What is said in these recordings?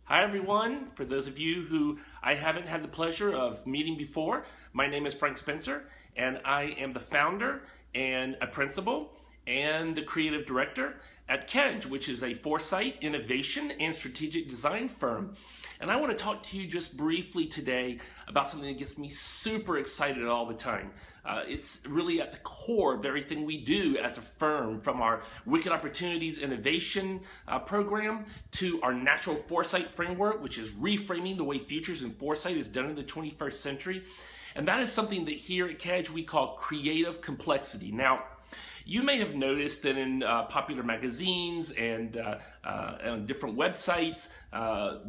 Hi everyone, for those of you who I haven't had the pleasure of meeting before, my name is Frank Spencer and I am the founder and a principal and the creative director at Kedge, which is a foresight, innovation, and strategic design firm. And I want to talk to you just briefly today about something that gets me super excited all the time. It's really at the core of everything we do as a firm, from our Wicked Opportunities Innovation program to our Natural Foresight Framework, which is reframing the way futures and foresight is done in the 21st century. And that is something that here at Kedge we call creative complexity. Now, you may have noticed that in popular magazines and on different websites,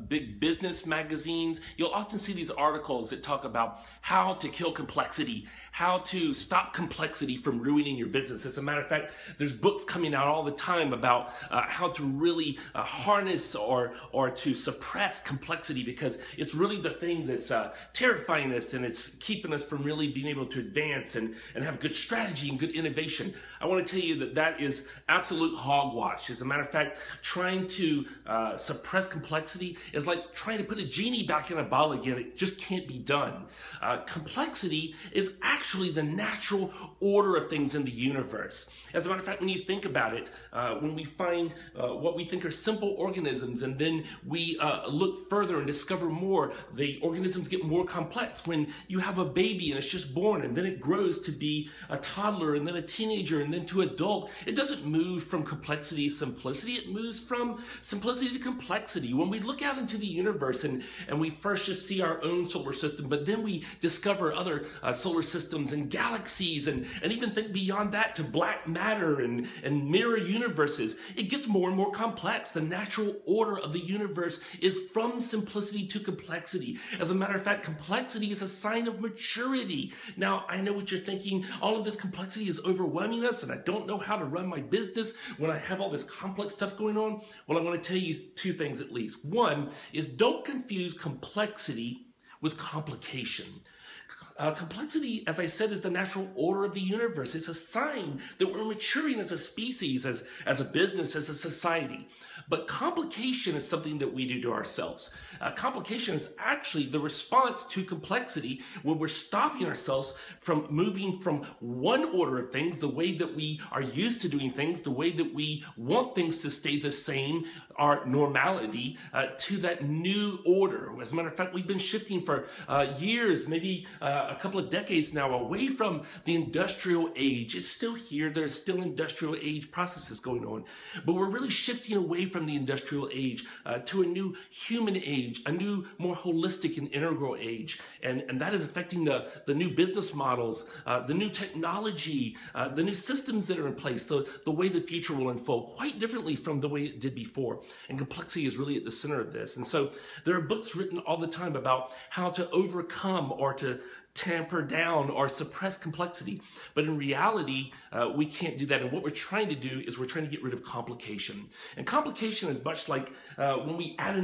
big business magazines, you'll often see these articles that talk about how to kill complexity, how to stop complexity from ruining your business. As a matter of fact, there's books coming out all the time about how to really harness or to suppress complexity, because it's really the thing that's terrifying us, and it's keeping us from really being able to advance and have good strategy and good innovation. I want to tell you that that is absolute hogwash. As a matter of fact, trying to suppress complexity is like trying to put a genie back in a bottle again. It just can't be done. Complexity is actually the natural order of things in the universe. As a matter of fact, when you think about it, when we find what we think are simple organisms, and then we look further and discover more, the organisms get more complex. When you have a baby and it's just born, and then it grows to be a toddler, and then a teenager, and then to adult, it doesn't move from complexity to simplicity. It moves from simplicity to complexity. When we look out into the universe and we first just see our own solar system, but then we discover other solar systems and galaxies, and even think beyond that to black matter and mirror universes, it gets more and more complex. The natural order of the universe is from simplicity to complexity. As a matter of fact, complexity is a sign of maturity. Now, I know what you're thinking. All of this complexity is overwhelming us, and I don't know how to run my business when I have all this complex stuff going on. Well, I want to tell you two things at least. One is, don't confuse complexity with complication. Complexity, as I said, is the natural order of the universe. It's a sign that we're maturing as a species, as a business, as a society. But complication is something that we do to ourselves. Complication is actually the response to complexity, when we're stopping ourselves from moving from one order of things, the way that we are used to doing things, the way that we want things to stay the same, our normality, to that new order. As a matter of fact, we've been shifting for years, maybe a couple of decades now, away from the industrial age. It's still here. There's still industrial age processes going on. But we're really shifting away from the industrial age to a new human age, a new, more holistic and integral age. And that is affecting the new business models, the new technology, the new systems that are in place, the way the future will unfold quite differently from the way it did before. And complexity is really at the center of this. And so there are books written all the time about how to overcome or to tamper down or suppress complexity. But in reality, we can't do that. And what we're trying to do is we're trying to get rid of complication. And complication is much like when we add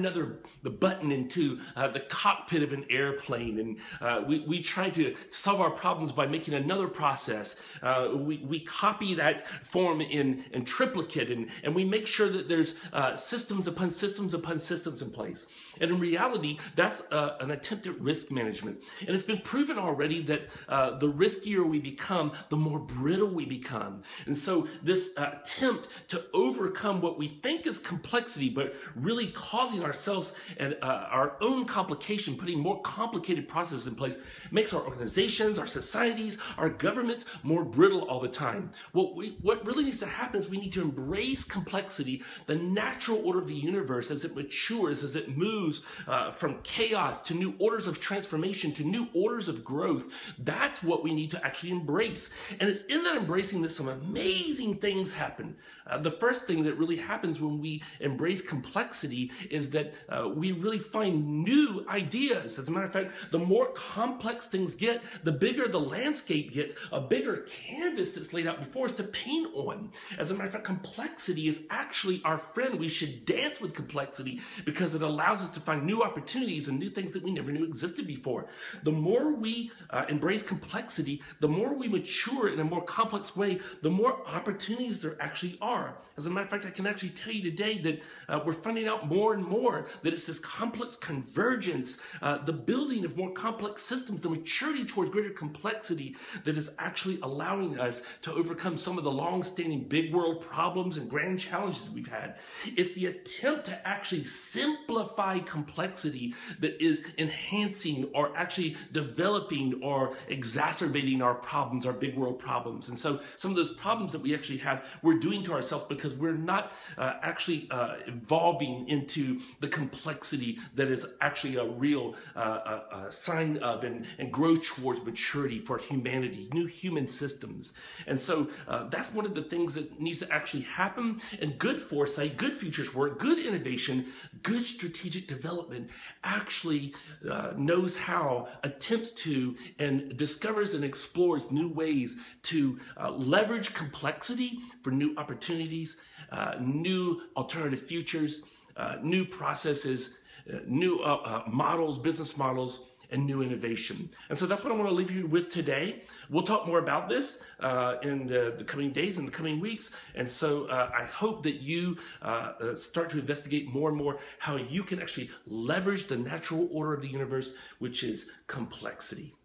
the button into the cockpit of an airplane, and we try to solve our problems by making another process. We copy that form in triplicate, and we make sure that there's systems upon systems upon systems in place. And in reality, that's an attempt at risk management. And it's been proven already that the riskier we become, the more brittle we become. And so this attempt to overcome what we think is complexity, but really causing ourselves and our own complication, putting more complicated processes in place, makes our organizations, our societies, our governments more brittle all the time. What really needs to happen is we need to embrace complexity, the natural order of the universe, as it matures, as it moves from chaos to new orders of transformation, to new orders of growth. That's what we need to actually embrace. And it's in that embracing that some amazing things happen. The first thing that really happens when we embrace complexity is that we really find new ideas. As a matter of fact, the more complex things get, the bigger the landscape gets, a bigger canvas that's laid out before us to paint on. As a matter of fact, complexity is actually our friend. We should dance with complexity because it allows us to find new opportunities and new things that we never knew existed before. The more we we embrace complexity, the more we mature in a more complex way, the more opportunities there actually are. As a matter of fact, I can actually tell you today that we're finding out more and more that it's this complex convergence, the building of more complex systems, the maturity towards greater complexity that is actually allowing us to overcome some of the long-standing big world problems and grand challenges we've had. It's the attempt to actually simplify complexity that is enhancing or actually developing or exacerbating our problems, our big world problems. And so some of those problems that we actually have, we're doing to ourselves because we're not actually evolving into the complexity that is actually a real sign of and growth towards maturity for humanity, new human systems. And so that's one of the things that needs to actually happen. And good foresight, good futures work, good innovation, good strategic development actually knows how, attempts to, and discovers and explores new ways to leverage complexity for new opportunities, new alternative futures, new processes, new models, business models, and new innovation. And so that's what I want to leave you with today. We'll talk more about this in the coming days and the coming weeks. And so I hope that you start to investigate more and more how you can actually leverage the natural order of the universe, which is complexity.